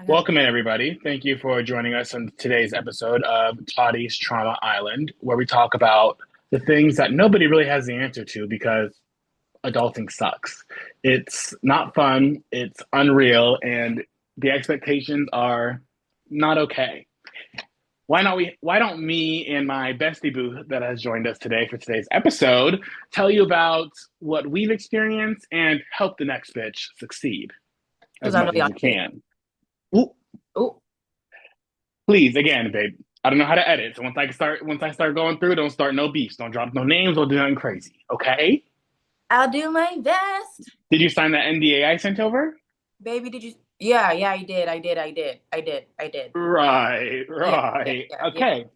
Welcome in, everybody. Thank you for joining us on today's episode of Toddie's Trauma Island, where we talk about the things that nobody really has the answer to because adulting sucks. It's not fun, it's unreal, and the expectations are not okay. Why don't me and my bestie boo that has joined us today for today's episode tell you about what we've experienced and help the next bitch succeed Because as I know much as y'all you hate. can. Ooh, Oh, please, again, babe. I don't know how to edit. So once I start going through, don't start no beefs. Don't drop no names or do nothing crazy. Okay? I'll do my best. Did you sign that NDA I sent over? Baby, did you? Yeah, yeah, I did. I did. Right, Yeah, yeah, right. yeah, yeah. Okay.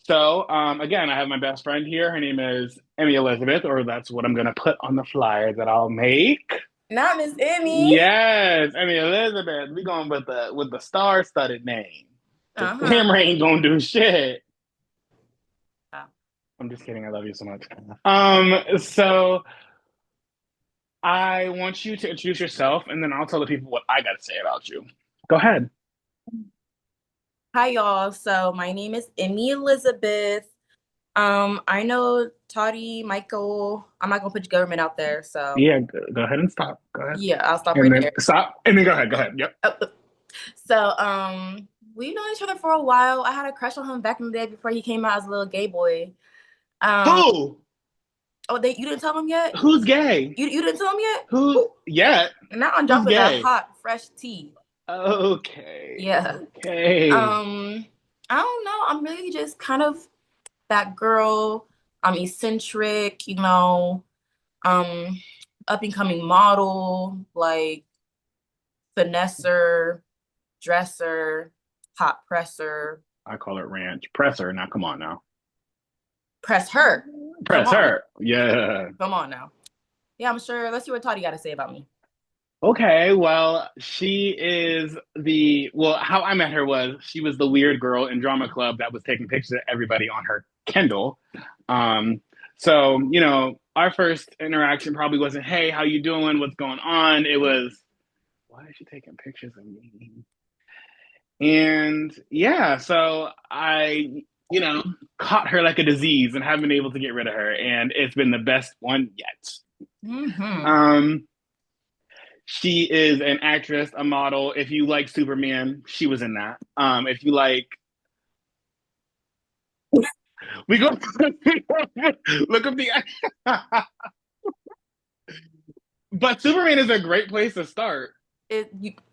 So, again, I have my best friend here. Her name is Emmy Elizabeth, or that's what I'm gonna put on the flyer that I'll make. Not Miss Emmy. Yes, Emmy Elizabeth. We going with the star-studded name. Because Uh-huh. camera ain't gonna do shit. Oh. I'm just kidding. I love you so much. So I want you to introduce yourself, and then I'll tell the people what I got to say about you. Go ahead. Hi, y'all. So my name is Emmy Elizabeth. I know Toddie, Michael. I'm not gonna put your government out there, so Yeah, go ahead and stop. Go ahead. yeah, I'll stop And right then there. stop. And then go ahead. Go ahead. Yep. Oh, we've known each other for a while. I had a crush on him back in the day before he came out as a little gay boy. Um, Who? oh, you didn't tell him yet? Who's gay? You didn't tell him yet? Who? Ooh, Yeah. now I'm Who's dropping that gay? hot, fresh tea. Okay. Yeah. Okay. I don't know. I'm really just kind of that girl. I'm eccentric, um, up and coming model, like finesser, dresser, hot presser. I call it ranch. Press her. Now, come on now. Press her. Come Press on. her. Yeah. Come on now. Yeah, I'm sure. Let's see what Toddy got to say about me. Okay, well, she is how I met her was she was the weird girl in drama club that was taking pictures of everybody on her Kindle. Um, so, our first interaction probably wasn't, hey, how you doing? What's going on? It was, why is she taking pictures of me? And yeah, so I caught her like a disease and haven't been able to get rid of her. And it's been the best one yet. Mm-hmm. Um, She is an actress, a model. If you like Superman, she was in that. If you like, we go look up the. But Superman is a great place to start.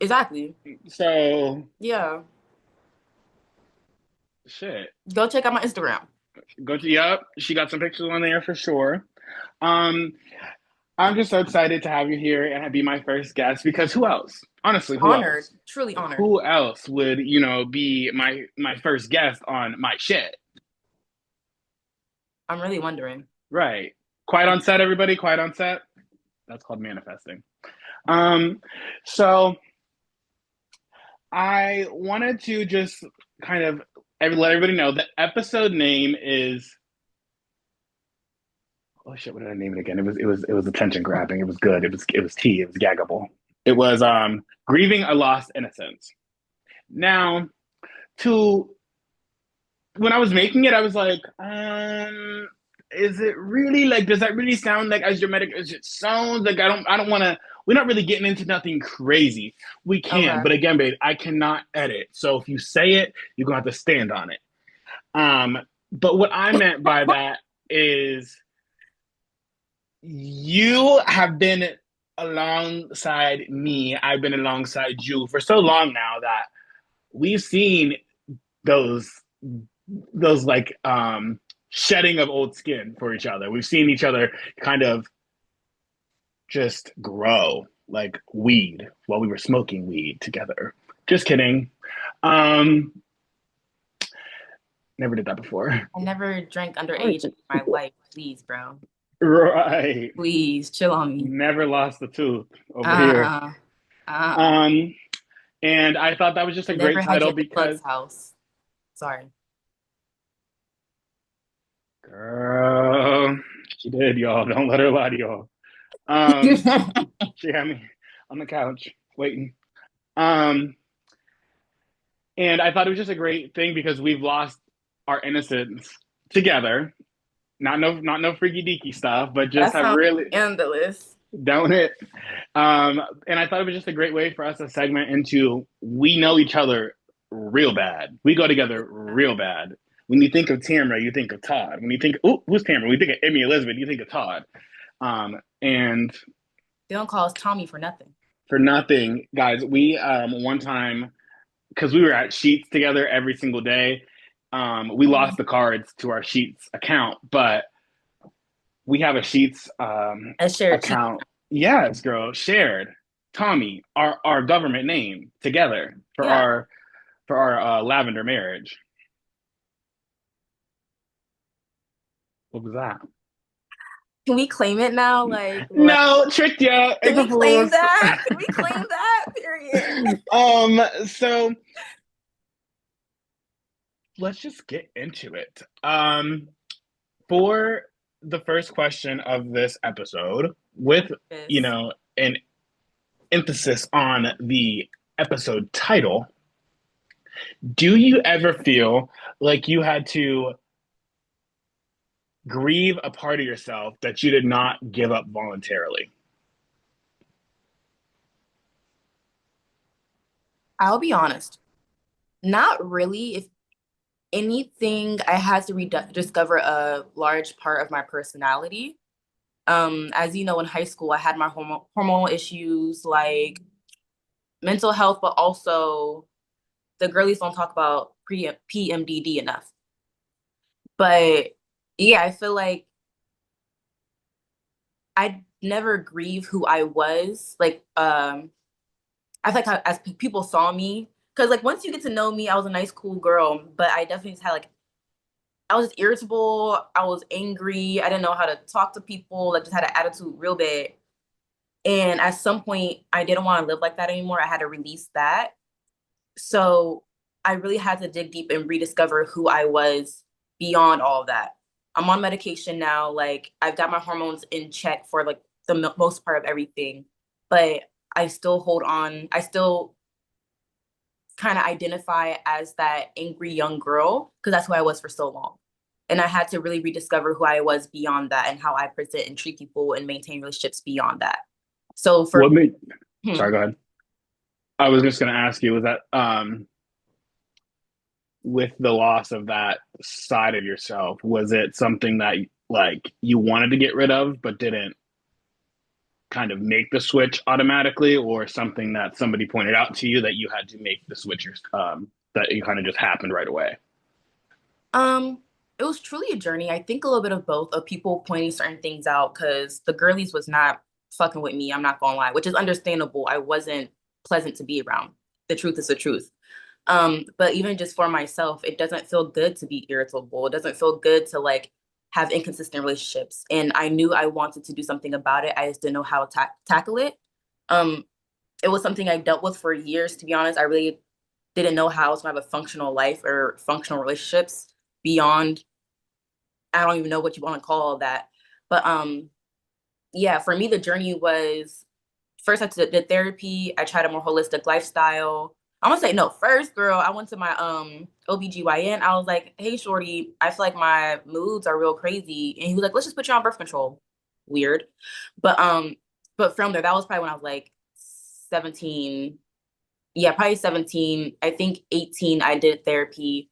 Exactly. So Yeah. shit. Go check out my Instagram. Go to Yep. She got some pictures on there for sure. Um, I'm just so excited to have you here and be my first guest because who else? Honestly, who Honored. else? Truly honored. Who else would be my first guest on my shit? I'm really wondering. Right. Quiet on set, everybody. Quiet on set. That's called manifesting. Um, so I wanted to just kind of let everybody know the episode name is. Oh shit! What did I name it again? It was attention grabbing. It was good. It was tea. It was gaggable. It was grieving a lost innocence. Now, to when I was making it, I was like, is it really like? Does that really sound like as your medic as it sounds? Like I don't want to. We're not really getting into nothing crazy. We can, Okay. but again, babe, I cannot edit. So if you say it, you're gonna have to stand on it. But what I meant by that is you have been alongside me. I've been alongside you for so long now that we've seen those those like shedding of old skin for each other. We've seen each other kind of just grow like weed while we were smoking weed together. Just kidding. Um Never did that before. I never drank underage in my life. Please, bro. Right. Please chill on me. Never lost the tooth over here. Uh-uh. Uh-uh. Um and I thought that was just a Never great had you title at the plug's because house. Sorry. girl, she did, y'all. Don't let her lie to y'all. Um, she had me on the couch waiting. Um, And I thought it was just a great thing because we've lost our innocence together. Not no freaky deaky stuff, but just That have sounds really scandalous. don't it. And I thought it was just a great way for us to segment into we know each other real bad. We go together real bad. When you think of Tamara, you think of Todd. When you think, oh, who's Tamara? When you think of Emmy Elizabeth, you think of Todd. And They don't call us Tommy for nothing. for nothing, guys, we one time because we were at Sheets together every single day. We Mhm. lost the cards to our Sheets account, but we have a Sheets A shared cheat. account. Yes, girl, shared. Tommy, our government name together Yeah. for our lavender marriage. What was that? Can we claim it now? Like, No, tricked you. can we April claim Fools. that? Can we claim that? Period. So let's just get into it. For the first question of this episode, with Yes. an emphasis on the episode title, do you ever feel like you had to grieve a part of yourself that you did not give up voluntarily? I'll be honest. Not really. If anything, I had to discover a large part of my personality. As you know, in high school, I had my hormonal issues, like mental health, but also the girlies don't talk about PMDD enough. But yeah, I feel like I never grieve who I was. I feel like as people saw me, because like once you get to know me, I was a nice, cool girl, but I definitely just had like I was just irritable. I was angry. I didn't know how to talk to people. Like just had an attitude real bad. And at some point, I didn't want to live like that anymore. I had to release that. So I really had to dig deep and rediscover who I was beyond all of that. I'm on medication now. Like I've got my hormones in check for like the most part of everything, but I still hold on. I still kind of identify as that angry young girl because that's who I was for so long. And I had to really rediscover who I was beyond that and how I present and treat people and maintain relationships beyond that. So What for made? hmm, Sorry, go ahead. I was just going to ask you: was that with the loss of that side of yourself, was it something that like you wanted to get rid of but didn't kind of make the switch automatically, or something that somebody pointed out to you that you had to make the switch that you kind of just happened right away? um it was truly a journey. I think a little bit of both of people pointing certain things out because the girlies was not fucking with me. I'm not gonna lie, which is understandable. I wasn't pleasant to be around. The truth is the truth. But even just for myself, it doesn't feel good to be irritable. It doesn't feel good to like have inconsistent relationships. And I knew I wanted to do something about it. I just didn't know how to tackle it. Um, it was something I dealt with for years, to be honest. I really didn't know how I was gonna have a functional life or functional relationships beyond, I don't even know what you want to call that. But yeah, for me the journey was first I did therapy. I tried a more holistic lifestyle. I'm gonna say no. First, girl, I went to my OBGYN. I was like, hey, shorty, I feel like my moods are real crazy. And he was like, let's just put you on birth control. Weird. But but from there, that was probably when I was like 17. Yeah, probably 17. I think 18, I did therapy.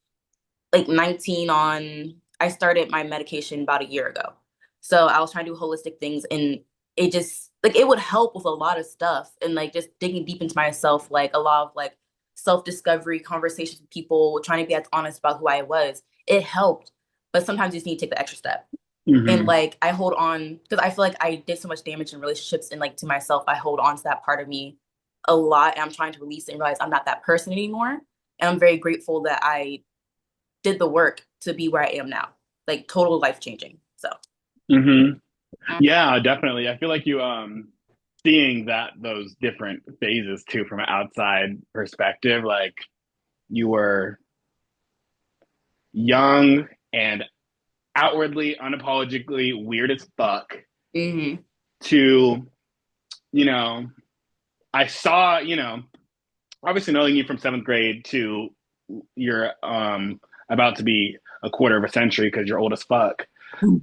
Like 19 on, I started my medication about a year ago. So I was trying to do holistic things and it just like it would help with a lot of stuff and like just digging deep into myself, like a lot of like self-discovery conversations with people, trying to be as honest about who I was. It helped, but sometimes you just need to take the extra step. And Mm-hmm. like I hold on because I feel like I did so much damage in relationships and like to myself, I hold on to that part of me a lot and I'm trying to release it and realize I'm not that person anymore. And I'm very grateful that I did the work to be where I am now. Like total life changing. So Mm-hmm. Yeah, definitely. I feel like you seeing that those different phases too from an outside perspective, like you were young and outwardly unapologetically weird as fuck mm-hmm. to, you know, I saw, obviously knowing you from seventh grade to you're about to be a quarter of a century because you're old as fuck.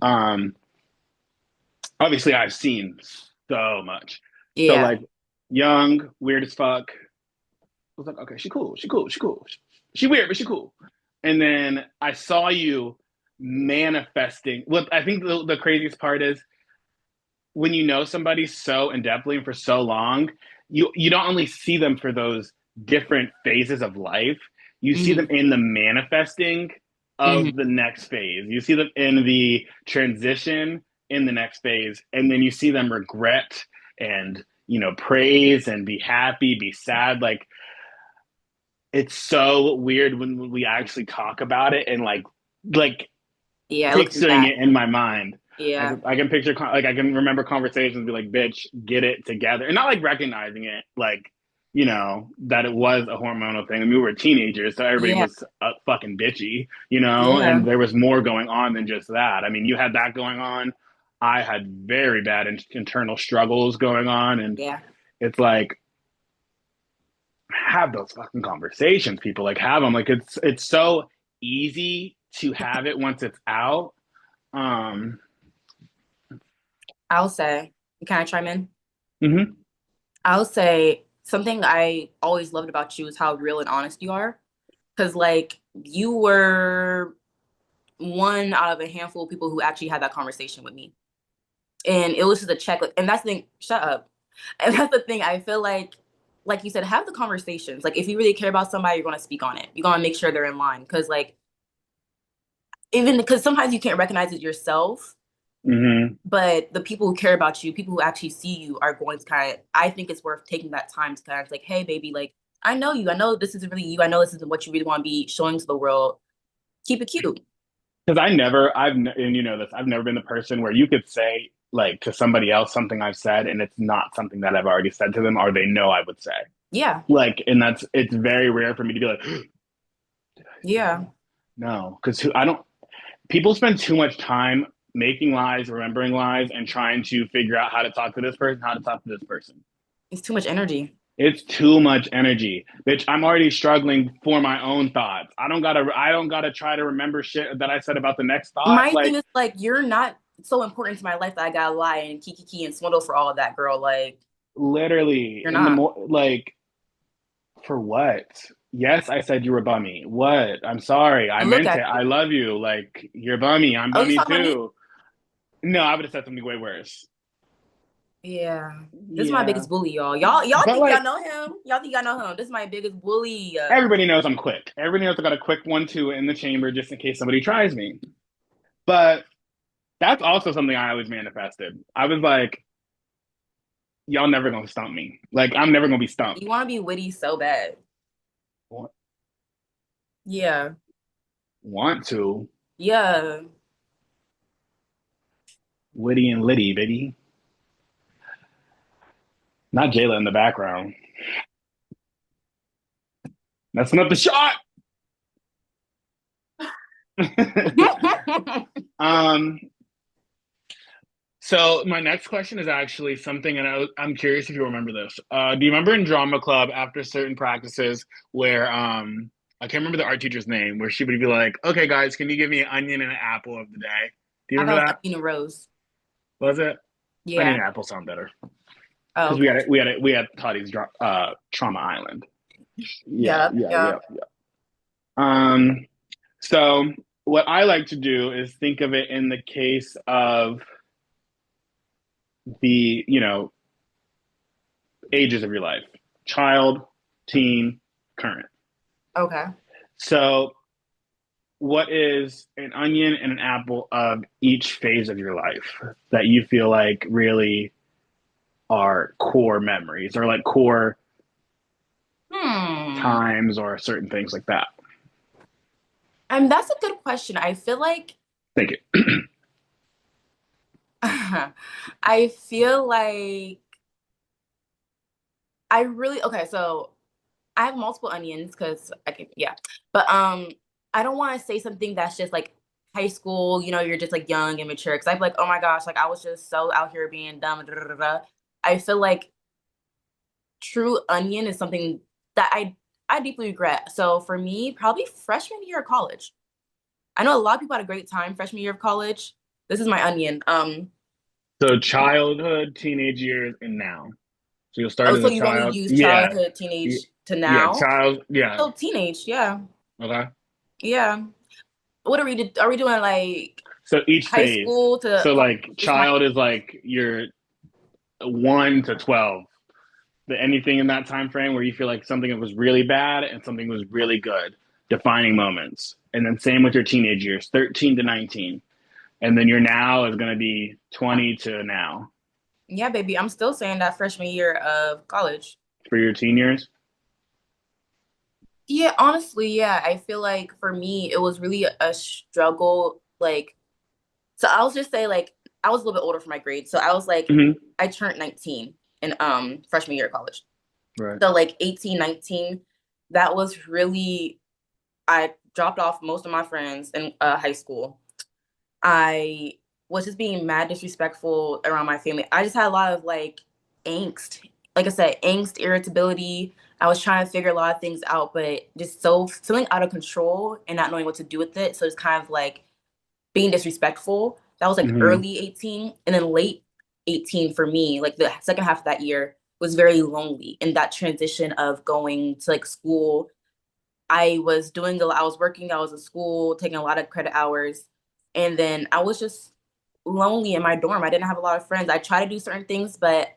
Um, Obviously, I've seen so much. So Yeah. like young, weird as fuck. I was like, okay, she cool, she cool, she cool. She weird, but she cool. And then I saw you manifesting. What I think the craziest part is when you know somebody so in depthly and for so long, you don't only see them for those different phases of life, you see them Hmm. in the manifesting Hmm. of the next phase. You see them in the transition in the next phase, and then you see them regret and praise and be happy, be sad. Like it's so weird when we actually talk about it and like Yeah, looking picturing back. it in my mind. Yeah. I can picture like I can remember conversations and be like, "Bitch, get it together," and not like recognizing it, like that it was a hormonal thing. I mean, we were teenagers, so everybody Yeah. was fucking bitchy, Yeah. and there was more going on than just that. I mean, you had that going on. I had very bad internal struggles going on, and Yeah. it's like have those fucking conversations, people. Like have them. Like it's so easy to have it once it's out. Um, I'll say, can I chime in? mhm. I'll say something I always loved about you is how real and honest you are. Because, like, you were one out of a handful of people who actually had that conversation with me. And it was just a check. And that's the thing, shut up. And that's the thing. I feel like you said, have the conversations. Like, if you really care about somebody, you're going to speak on it. You're going to make sure they're in line. Because, like, even because sometimes you can't recognize it yourself, Hmm. but the people who care about you, people who actually see you, are going to kind of, I think it's worth taking that time to kind of like, hey, baby, like, I know you. I know this isn't really you. I know this isn't what you really want to be showing to the world. Keep it cute. Because and you know this, I've never been the person where you could say like to somebody else something I've said, and it's not something that I've already said to them, or they know I would say. Yeah. Like, and it's very rare for me to be like, did I say Yeah. that? No, because I don't. People spend too much time making lies, remembering lies, and trying to figure out how to talk to this person, how to talk to this person. It's too much energy. It's too much energy, bitch. I'm already struggling for my own thoughts. I don't gotta try to remember shit that I said about the next thought. My thing Like is like, you're not so important to my life that I gotta lie and kiki and swindle for all of that, girl. Like, literally you're in the not. more like for what? Yes, I said you were bummy. What? I'm sorry. I And look meant it. at you. I love you. Like you're bummy. I'm Oh, you bummy talking about me? too. No, I would have said something way worse. Yeah. This is my Yeah. biggest bully, y'all. Y'all But think y'all like know him? Y'all think y'all know him? This is my biggest bully. everybody knows I'm quick. Everybody knows I got a quick 1-2 in the chamber just in case somebody tries me. But that's also something I always manifested. I was like, y'all never gonna stump me. Like I'm never gonna be You stumped. want to be witty so bad. Yeah. Want to. Yeah. Witty and Liddy, baby. Not Jayla in the background. Messing up the shot. um, so my next question is actually something, and I'm curious if you remember this. Do you remember in drama club after certain practices where I can't remember the art teacher's name, where she would be like, "Okay, guys, can you give me an onion and an apple of the day?" Do you I thought remember it was that? Onion and Rose. Was it onion Yeah. and apple sound better Oh, because okay. we had Toddie's trauma island. Yeah, Yep. yeah, yeah, Yep. yeah. Um, so what I like to do is think of it in the case of the ages of your life: child, teen, current. Okay. So, what is an onion and an apple of each phase of your life that you feel like really are core memories or like core Hmm. times or certain things like that? That's a good question. I feel like Thank you. I feel like I really okay, so I have multiple onions because I can yeah. But I don't want to say something that's just like high school, you're just like young and mature. Cause I'm like, oh my gosh, like I was just so out here being dumb. Da, da, da, da. I feel like true onion is something that I I deeply regret. So for me, probably freshman year of college. I know a lot of people had a great time freshman year of college. This is my onion. So childhood, teenage years, and now. So you'll start Oh, as so a you've only child. used Yeah. childhood, Y- teenage to Yeah. now? Child. Yeah. So teenage, yeah. Okay. Yeah. What are we are we doing like So each high phase. school to So like just my child is like your 1 to 12. Anything in that time frame where you feel like something was really bad and something was really good, defining moments. And then same with your teenage years, 13 to 19. And then your now is going to be 20 to now yeah, baby. I'm still saying that freshman year of college. for your teen years. Yeah, honestly, yeah. I feel like for me, it was really a struggle. Like, so I'll just say, like, I was a little bit older for my grade. So I was like, Mm-hmm. I turned 19 in freshman year of college. Right. So like 18, 19, that was really, I dropped off most of my friends in high school. I was just being mad disrespectful around my family. I just had a lot of like angst. Like I said, angst, irritability. I was trying to figure a lot of things out, but just so feeling out of control and not knowing what to do with it. So it's kind of like being disrespectful. That was like Mm-hmm. early 18. And then late 18 for me, like the second half of that year was very lonely. And that transition of going to like school, I was working, I was in school, taking a lot of credit hours. And then I was just lonely in my dorm. I didn't have a lot of friends. I tried to do certain things, but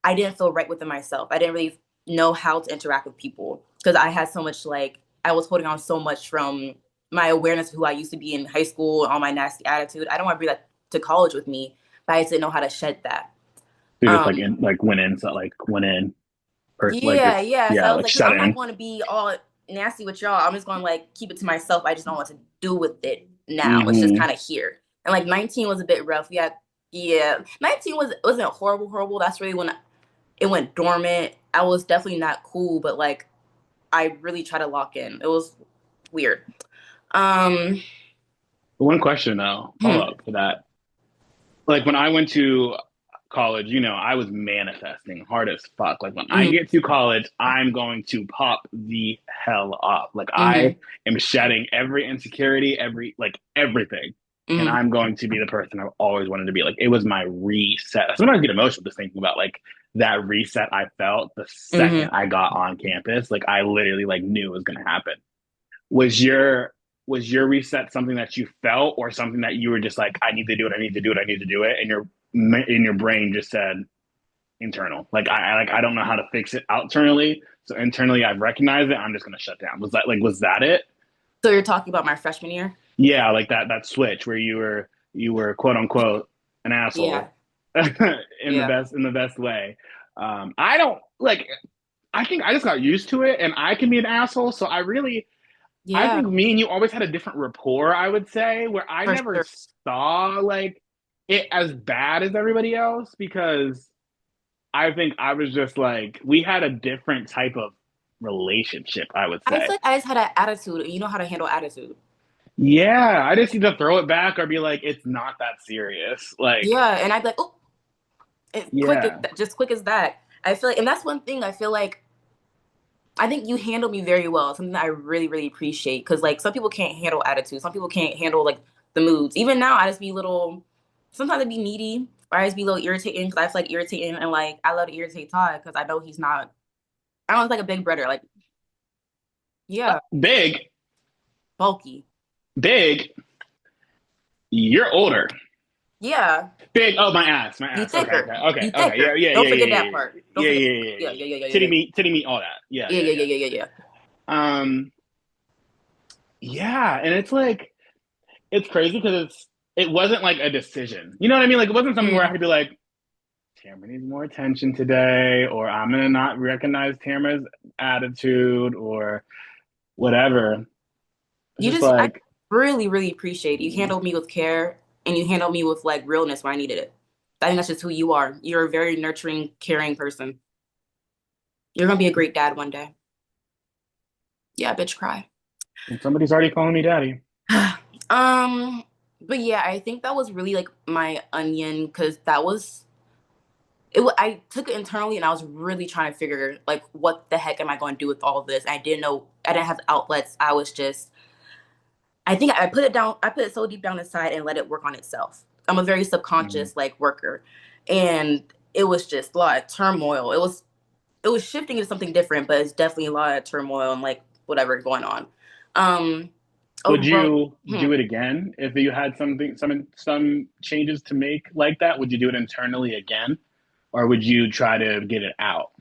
I didn't feel right within myself. I didn't really know how to interact with people because I had so much like I was holding on so much from my awareness of who I used to be in high school, all my nasty attitude. I don't want to bring that to college with me, but I just didn't know how to shed that. So you just Um, like went in, so like went in, person, like yeah, just yeah. So yeah, I was like like, because shut I'm not in. going to be all nasty with y'all. I'm just going to like keep it to myself. I just don't know what to do with it now. It's just Mm-hmm. kind of here. And like 19 was a bit rough. Yeah. 19 wasn't horrible, horrible. That's really when it went dormant. I was definitely not cool, but like I really tried to lock in. It was weird. Um, One question though, follow hmm, up for that. Like when I went to college, I was manifesting hard as fuck. Like when I hmm, get to college, I'm going to pop the hell up. Like I hmm, am shedding every insecurity, every like everything. And hmm, I'm going to be the person I've always wanted to be. Like it was my reset. Sometimes I get emotional just thinking about like that reset I felt the hmm. second I got on campus. Like I literally like knew it was gonna happen. Was your reset something that you felt or something that you were just like, I need to do it, I need to do it, I need to do it, and your brain just said internal. Like I don't know how to fix it outernally, so internally I've recognized it. I'm just gonna shut down. Was that it? So you're talking about my freshman year? Yeah, like that switch where you were quote unquote an Yeah, asshole in the yeah, best way. I don't like. I think I just got used to it, and I can be an asshole. So I yeah, think me and you always had a different rapport, I would say, where I for never sure. saw like it as bad as everybody else because I think I was just like we had a different type of relationship, I would I feel say. like I just had an attitude, and you know how to handle attitude. Yeah, I just need to throw it back or be like, it's not that serious. Like, Yeah, and I'd be like, oh, yeah, just quick as that. I feel like, and that's one thing I feel like I think you handle me very well. Something that I really, really appreciate. Because like some people can't handle attitude. Some people can't handle like the moods. Even now, I just be little. Sometimes I be needy, or I just be a little irritating because I feel like irritating, and like I love to irritate Todd because I know he's not. I don't know, like a big brother. Like yeah, big, bulky. big. You're older. Yeah, Big. Oh, my ass, my you ass. Okay, thicker. okay, okay, You okay. Yeah, thicker. yeah, Don't yeah, forget yeah, that yeah, part. Don't yeah, forget. yeah, yeah, Yeah, yeah. yeah, yeah, yeah, yeah, Titty meat, all that. Yeah, yeah, yeah, yeah, yeah, yeah. yeah, yeah, yeah. Yeah, and it's like it's crazy because it wasn't like a decision. You know what I mean? Like it wasn't something where I had Mm. to be like, Tamara needs more attention today, or I'm gonna not recognize Tamara's attitude, or whatever. It's You just just, I like, really, really appreciate it. You handled me with care and you handled me with like realness when I needed it. I think that's just who you are. You're a very nurturing, caring person. You're gonna be a great dad one day. Yeah, bitch, cry. somebody's already calling me daddy. um, but yeah, I think that was really like my onion because that was I took it internally, and I was really trying to figure like what the heck am I going to do with all of this. I didn't know. I didn't have outlets. I was just. I think I put it down. I put it so deep down inside and let it work on itself. I'm a very Mm-hmm. subconscious like worker, and it was just a lot of turmoil. It was shifting into something different, but it's definitely a lot of turmoil and like whatever going on. Um, Would overall, you do it again if you had some changes to make like that? Would you do it internally again, or would you try to get it out?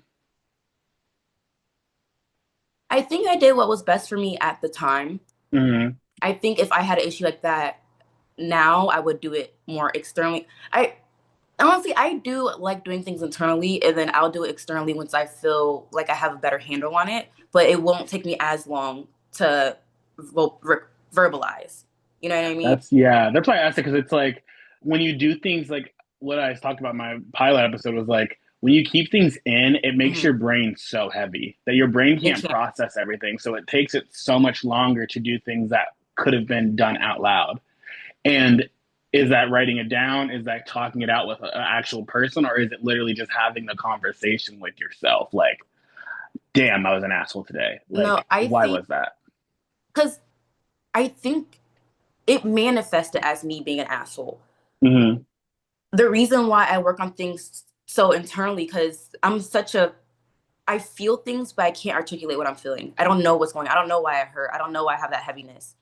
I think I did what was best for me at the time. Hmm. I think if I had an issue like that now, I would do it more externally. I honestly, I do like doing things internally, and then I'll do it externally once I feel like I have a better handle on it. But it won't take me as long to verbalize. You know what I mean? That's yeah. That's why I asked it because it's like when you do things like what I talked about in my pilot episode was like when you keep things in, it makes Hmm. your brain so heavy that your brain It can't can. process everything. So it takes it so much longer to do things that could have been done out loud. And is that writing it down? Is that talking it out with an actual person? Or is it literally just having the conversation with yourself? Like, damn, I was an asshole today. No, Like, I why think was that? because I think it manifested as me being an asshole. Mm-hmm. The reason why I work on things so internally, because I feel things, but I can't articulate what I'm feeling. I don't know what's going on. I don't know why I hurt. I don't know why I have that heaviness.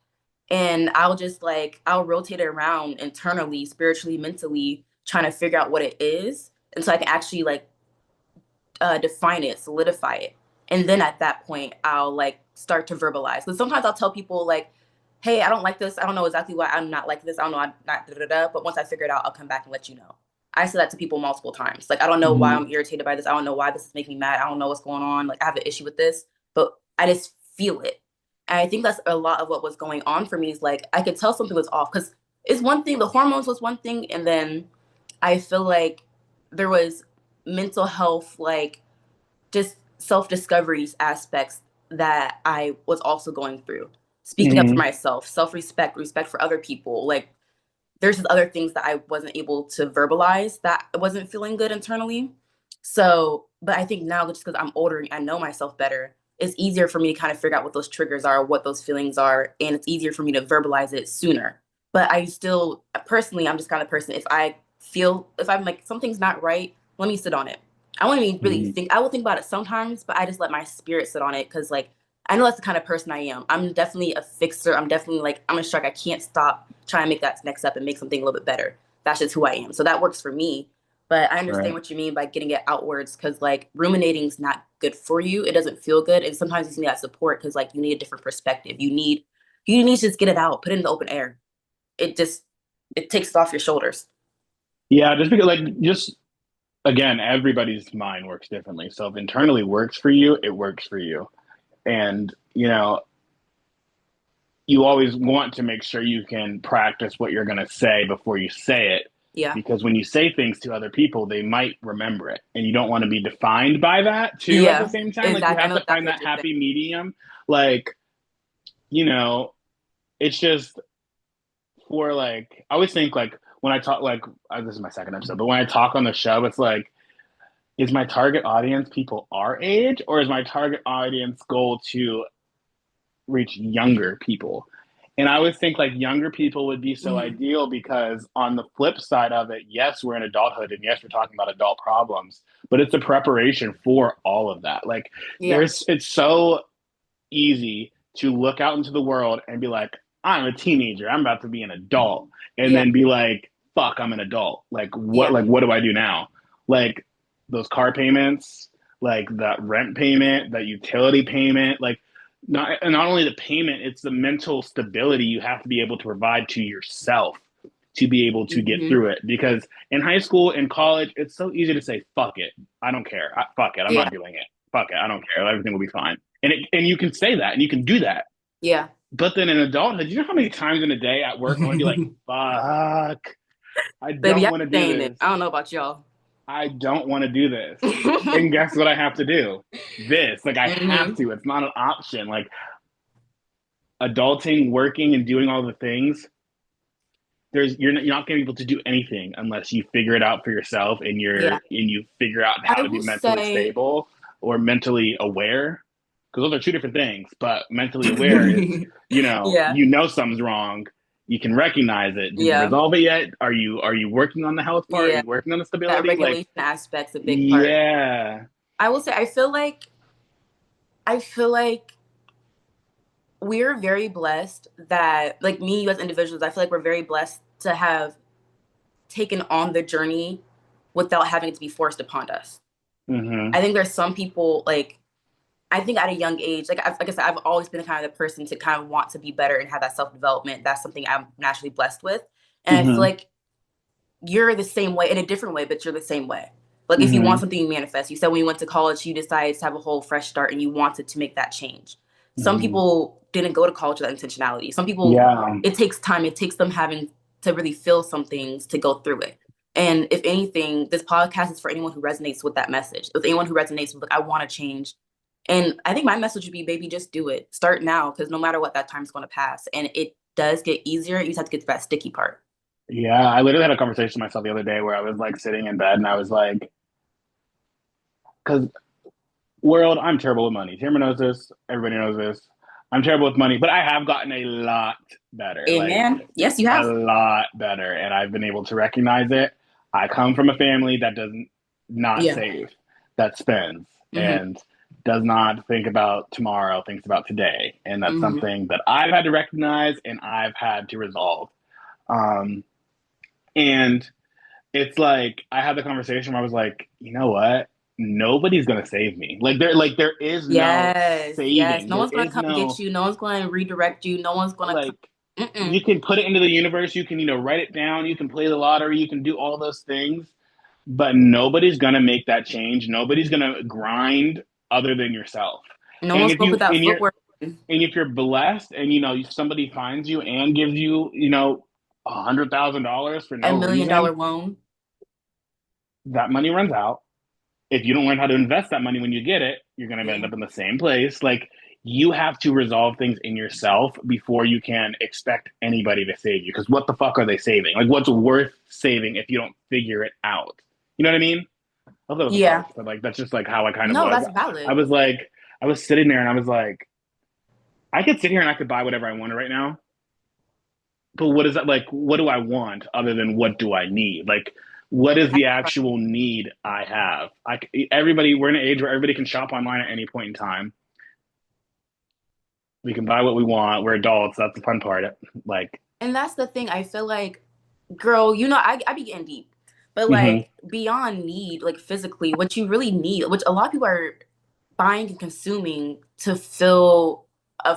And I'll just I'll rotate it around internally, spiritually, mentally, trying to figure out what it is. And so I can actually define it, solidify it. And then at that point, I'll start to verbalize. Because sometimes I'll tell people hey, I don't like this. I don't know exactly why I'm not like this. I don't know. I'm not da da da. But once I figure it out, I'll come back and let you know. I said that to people multiple times. Like, I don't know why Mm-hmm. I'm irritated by this. I don't know why this is making me mad. I don't know what's going on. Like, I have an issue with this, but I just feel it. And I think that's a lot of what was going on for me is I could tell something was off because it's one thing, the hormones was one thing. And then I feel like there was mental health, just self discoveries aspects that I was also going through. Speaking up for Mm-hmm. myself, self respect, respect for other people. There's just other things that I wasn't able to verbalize that I wasn't feeling good internally. So, but I think now just because I'm older and I know myself better, it's easier for me to kind of figure out what those triggers are, what those feelings are, and it's easier for me to verbalize it sooner. But I still, personally, I'm just kind of person. If I'm like something's not right, let me sit on it. I won't even really Mm-hmm. think. I will think about it sometimes, but I just let my spirit sit on it because I know that's the kind of person I am. I'm definitely a fixer. I'm definitely I'm a shark. I can't stop trying to make that next step and make something a little bit better. That's just who I am. So that works for me. But I understand Right. what you mean by getting it outwards because ruminating is not good for you. It doesn't feel good. And sometimes you just need that support because you need a different perspective. You need to just get it out, put it in the open air. It just it takes it off your shoulders. Yeah, just because, like, just again, everybody's mind works differently. So if internally works for you, it works for you. And, you always want to make sure you can practice what you're going to say before you say it. Yeah. Because when you say things to other people, they might remember it. And you don't want to be defined by that, too, at the Yeah. same time. Like, you Exactly. I have know to exactly find what that you're saying. happy medium. Like, you know, it's just for like, I always think, like, when I talk, like, this is my second episode, but when I talk on the show, it's like, is my target audience people our age, or is my target audience goal to reach younger people? And I always think like younger people would be so Hmm. ideal because on the flip side of it, yes, we're in adulthood and yes, we're talking about adult problems, but it's a preparation for all of that. Like Yeah. it's so easy to look out into the world and be like, I'm a teenager, I'm about to be an adult, and Yeah. then be like, fuck, I'm an adult. Yeah. Like what do I do now? Like those car payments, like that rent payment, that utility payment, like not only the payment, it's the mental stability you have to be able to provide to yourself to be able to get Hmm. through it. Because in high school and college, it's so easy to say, fuck it. I don't care. Fuck it. I'm Yeah. not doing it. Fuck it. I don't care. Everything will be fine. And you can say that and you can do that. Yeah. But then in adulthood, you know how many times in a day at work I want to be like, fuck, I Baby, don't I want to be do saying it. this. I don't know about y'all. I don't want to do this. And guess what I have to do? This. Like I have Hmm. to. It's not an option. Like adulting, working, and doing all the things, you're not going to be able to do anything unless you figure it out for yourself and Yeah. you figure out how I to be will mentally say, stable or mentally aware, because those are two different things. But mentally aware is, yeah, something's wrong. You can recognize it. Did you yeah, resolve it yet? Are you working on the health part? Are yeah. you working on the That stability? Like, regulation aspect's a big part. yeah. I will say, I feel like we're very blessed that, like me, you as individuals, I feel like we're very blessed to have taken on the journey without having it to be forced upon us. Hmm. I think there's some people like I think at a young age, like I said, I've always been the kind of the person to kind of want to be better and have that self development. That's something I'm naturally blessed with, and I feel Hmm. like you're the same way in a different way, but you're the same way. Like if you want Hmm. something, you manifest. You said when you went to college, you decided to have a whole fresh start and you wanted to make that change. Some Hmm. people didn't go to college with that intentionality. Some people, Yeah. it takes time. It takes them having to really feel some things to go through it. And if anything, this podcast is for anyone who resonates with that message. With anyone who resonates with, like, I want to change. And I think my message would be, baby, just do it. Start now, because no matter what, that time's going to pass. And it does get easier. You just have to get to that sticky part. Yeah. I literally had a conversation with myself the other day where I was like sitting in bed and I was like, because world, I'm terrible with money. Tamara knows this. Everybody knows this. I'm terrible with money, but I have gotten a lot better, like Amen. Yes, you a have. lot better, and I've been able to recognize it. I come from a family that doesn't not Yeah. save, that spends, Hmm. and does not think about tomorrow, thinks about today, and that's Hmm. something that I've had to recognize and I've had to resolve. Um, and it's like I had the conversation where I was like, you know what? Nobody's gonna save me. There is no Yes, yes. saving. No There one's going to is come get no you. No one's going to redirect you. No one's going to come. like Mm-mm. you can put it into the universe, you can, write it down, you can play the lottery, you can do all those things, but nobody's gonna make that change. Nobody's gonna grind other than yourself. No And one's if going to you put that and you're footwork in. and if you're blessed and somebody finds you and gives you, $100,000 for A no million reason, dollar loan. that money runs out. If you don't learn how to invest that money when you get it, you're going to end Yeah. up in the same place. Like, you have to resolve things in yourself before you can expect anybody to save you. Because what the fuck are they saving? Like, what's worth saving if you don't figure it out? You know what I mean? I hope that wasn't Yeah. harsh, but like that's just like how I kind of No, was. that's I valid. was like, I was sitting there and I was like, I could sit here and I could buy whatever I wanted right now, but what is that like? What do I want other than what do I need? Like, what is the actual need I have? Everybody, we're in an age where everybody can shop online at any point in time. We can buy what we want. We're adults. That's the fun part. Like, And that's the thing. I feel like, girl, I be getting deep. But mm-hmm, like beyond need, like physically, what you really need, which a lot of people are buying and consuming to feel to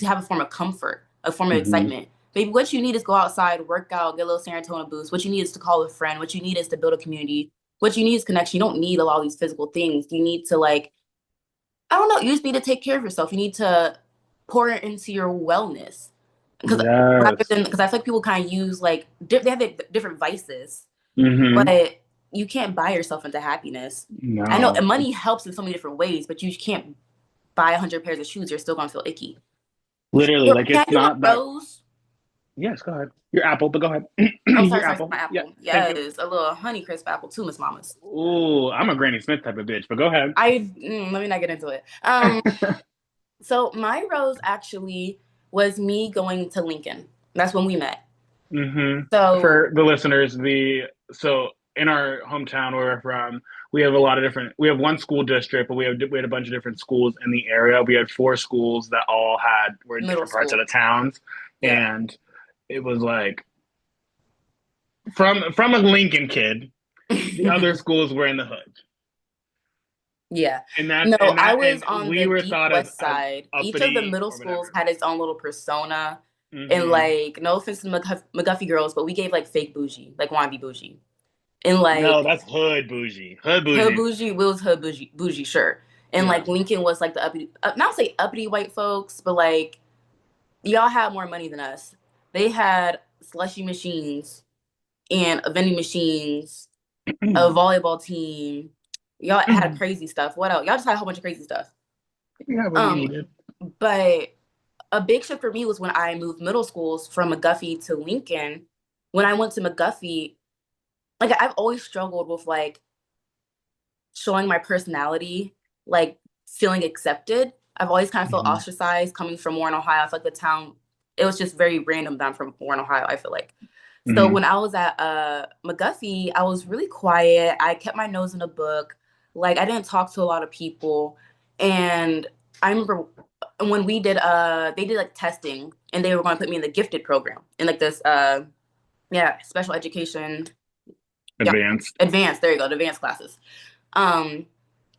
have a form of comfort, a form of mm-hmm, excitement. Baby, what you need is go outside, work out, get a little serotonin boost. What you need is to call a friend. What you need is to build a community. What you need is connection. You don't need a lot of these physical things. You need to, like, I don't know, you just need to take care of yourself. You need to pour into your wellness. Because rather yes, than, because I feel like people kind of use like they have different vices, mm-hmm, but you can't buy yourself into happiness. I know no, and money it's helps in so many different ways, but you can't buy 100 pairs of shoes. You're still gonna feel icky. literally Yo, like can it's I do my not that. rose? Yes, go ahead. Your apple, but go ahead. Oh, Your sorry, sorry, apple. my Yeah, apple. thank you. Yes, a little honey crisp apple too, Miss Mamas. Ooh, I'm a Granny Smith type of bitch, but go ahead. Let me not get into it. So my rose actually was me going to Lincoln. That's when we met. Hmm. So For the listeners, so in our hometown where we're from, we have a lot of different. We have one school district, but we had a bunch of different schools in the area. We had four schools that all were in middle different parts of school. the towns, Yeah. and it was like from a Lincoln kid, the other schools were in the hood, Yeah. and that's No, and I that was and on we the were deep thought west as side. Each of the uppity middle or schools whatever. had its own little persona. And Hmm. like, no offense to the McGuffey girls, but we gave like fake bougie, like wanna be bougie. And No, like that's hood bougie. Hood hood bougie. bougie, Will's hood bougie, bougie, sure. And Yeah. like Lincoln was like the uppity, not say uppity white folks, but like y'all had more money than us. They had slushy machines and vending machines, a volleyball team. Y'all had crazy stuff. What else? Y'all just had a whole bunch of crazy stuff. Yeah, what we Um, needed. but a big shift for me was when I moved middle schools from McGuffey to Lincoln. when I went to McGuffey, like I've always struggled with like showing my personality, like feeling accepted. I've always kind of felt Hmm. ostracized coming from Warren, Ohio. I feel like the town, it was just very random that I'm from Warren, Ohio, I feel like. So Hmm. when I was at McGuffey, I was really quiet. I kept my nose in a book. Like I didn't talk to a lot of people. And I remember when we did they did like testing and they were going to put me in the gifted program in like this yeah, special education, yeah, Advanced. advanced, there you go, the advanced classes. Um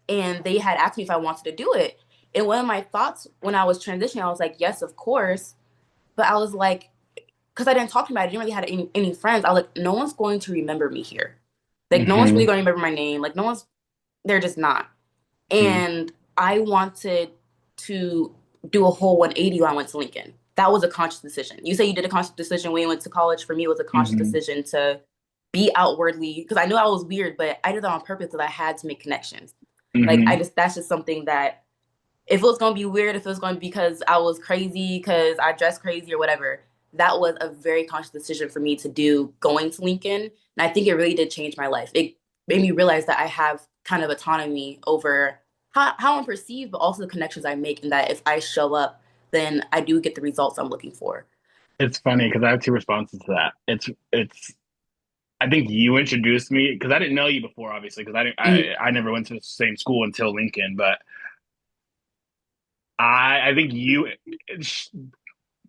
and they had asked me if I wanted to do it. And one of my thoughts when I was transitioning, I was like, yes, of course. But I was like, because I didn't talk to anybody, I didn't really have any friends. I was like, no one's going to remember me here. Like, no one's really Hmm. going to remember my name. Like, no one's, they're just not. Hmm. And I wanted to do a whole 180 when I went to Lincoln. That was a conscious decision. You say you did a conscious decision when you went to college. For me, it was a conscious Hmm. decision to be outwardly, because I knew I was weird, but I did that on purpose because I had to make connections. Like, Hmm. that's just something that if it was going to be weird, if it was going to be because I was crazy, because I dressed crazy or whatever, that was a very conscious decision for me to do going to Lincoln. And I think it really did change my life. It made me realize that I have kind of autonomy over how I'm perceived, but also the connections I make, and that if I show up, then I do get the results I'm looking for. It's funny because I have two responses to that. It's I think you introduced me because I didn't know you before, obviously, because Mm, I never went to the same school until Lincoln. But I think you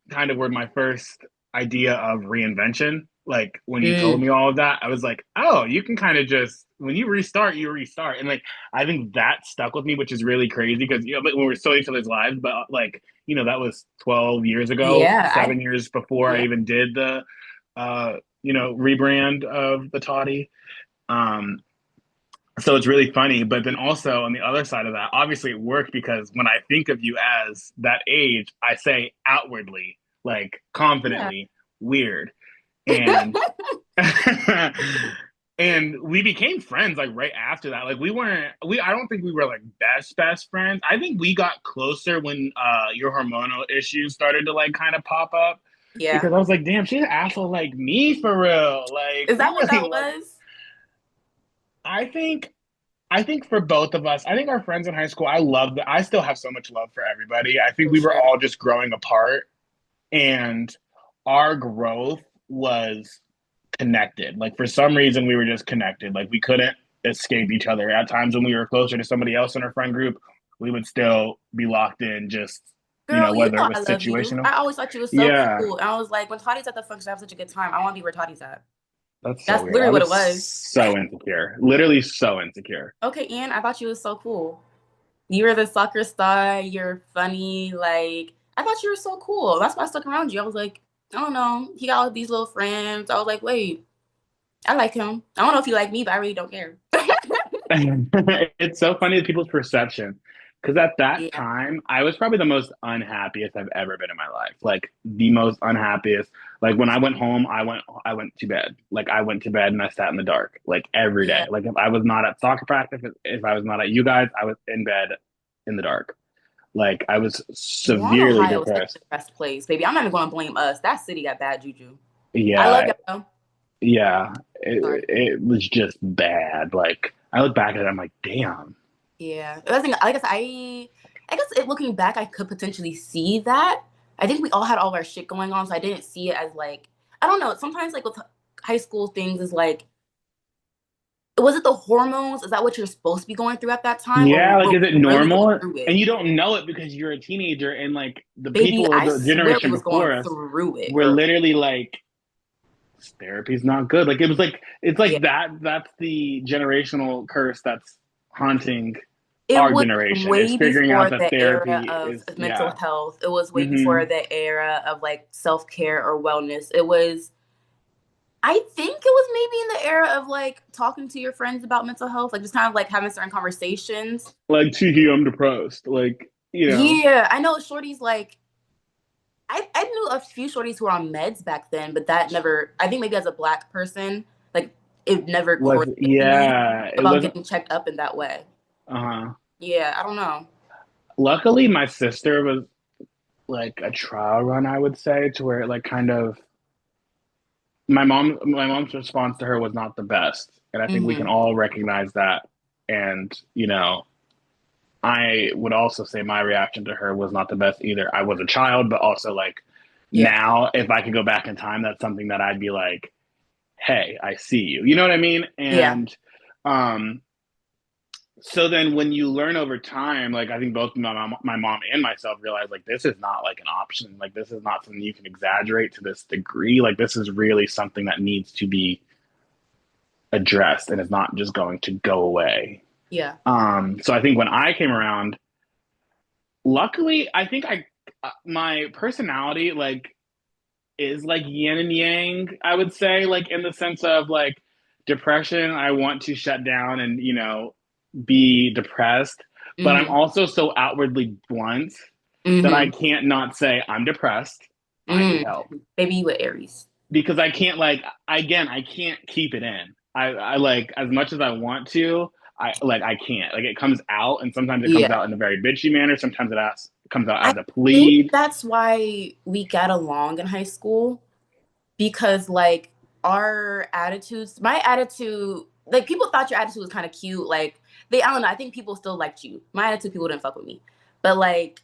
kind of were my first idea of reinvention. Like when you told mm, me all of that, I was like, oh, you can kind of just when you restart, you restart. And like I think that stuck with me, which is really crazy because you know when we're still in each other's lives, but like you know that was 12 years ago, yeah, 7 years before I yeah. even did the you know rebrand of the Toddie. Um, so it's really funny, but then also on the other side of that, obviously it worked because when I think of you as that age, I say outwardly, like Yeah. confidently, weird. And and we became friends like right after that. Like we weren't we I don't think we were like best friends. I think we got closer when your hormonal issues started to like kind of pop up Yeah. because I was like, damn, she's an asshole like me for real. Like Is we that what really that love was? I think I think for both of us, I think our friends in high school, I love that. I still have so much love for everybody. I think For we were sure. all just growing apart and our growth was connected. Like for some reason, we were just connected. Like we couldn't escape each other. At times when we were closer to somebody else in our friend group, we would still be locked in just, you know, Girl, you whether know it I was love you. situational. I always thought you was so Yeah, cool. And I was like, when Toddie's at the function, I have such a good time. I want to be where Toddie's at. that's so That's weird. I literally what was it was. so insecure, literally so insecure. Okay, Ian, I thought you was so cool. You were the soccer star. You're funny. Like, I thought you were so cool. That's why I stuck around you. I was like, I don't know. He got all these little friends. I was like, wait, I like him. I don't know if you like me, but I really don't care. It's so funny the people's perception. Because at that Yeah. time, I was probably the most unhappiest I've ever been in my life. Like the most unhappiest. Like when I went home, I went to bed. Like I went to bed and I sat in the dark like every day. Yeah. Like if I was not at soccer practice, if I was not at you guys, I was in bed in the dark. Like I was Warren, severely Ohio is such a depressed. depressed place, baby. I'm not even going to blame us. That city got bad juju. I love Yeah, y'all. yeah. Sorry. It was just bad. Like I look back at it, I'm like, damn. Yeah, I think I guess I guess looking back, I could potentially see that. I think we all had all of our shit going on, so I didn't see it as like I don't know. Sometimes like with high school things is like, was it the hormones? Is that what you're supposed to be going through at that time, or Yeah, like were is it we really going normal? through And it? you don't know it because you're a teenager and like the Baby, people I the swear we generation was going before us through it, were girl. literally like therapy's not good. Like it was like it's Yeah, like that's the generational curse that's haunting it our was generation is way figuring out before that the era therapy of is mental yeah. health. It was way Hmm. before the era of like self care or wellness. It was I think it was maybe in the era of like talking to your friends about mental health, like just kind of like having certain conversations. Like Tiki, I'm depressed. Like, you know, Yeah, I know shorties like I knew a few shorties who were on meds back then, but that never I think maybe as a black person, like it never was correlated to me yeah, it about wasn't getting checked up in that way. uh-huh. Yeah, I don't know. Luckily my sister was like a trial run, I would say, to where it like kind of my mom's response to her was not the best, and I think we can Hmm. all recognize that. And I would also say my reaction to her was not the best either. I was a child, but also like Yeah. now, if I could go back in time, that's something that I'd be like, "Hey, I see you." You know what I mean? Yeah. And um, so then when you learn over time, like I think both my mom and myself realized like this is not like an option. Like this is not something you can exaggerate to this degree. Like this is really something that needs to be addressed and is not just going to go away. Yeah. So I think when I came around, luckily, I think my personality like is like yin and yang. I would say like in the sense of like depression, I want to shut down and be depressed, but I'm Hmm. also so outwardly blunt that I Hmm. can't not say I'm depressed. I need Mm. help Maybe you were Aries. because I can't like again I can't keep it in. I like as much as I want to. I can't like it comes out and sometimes it comes Yeah. out in a very bitchy manner. Sometimes comes out I as a think plead. that's why we got along in high school because like our attitudes, my attitude, like people thought your attitude was kind of cute. Like I don't know. I think people still liked you. My attitude, people didn't fuck with me, but like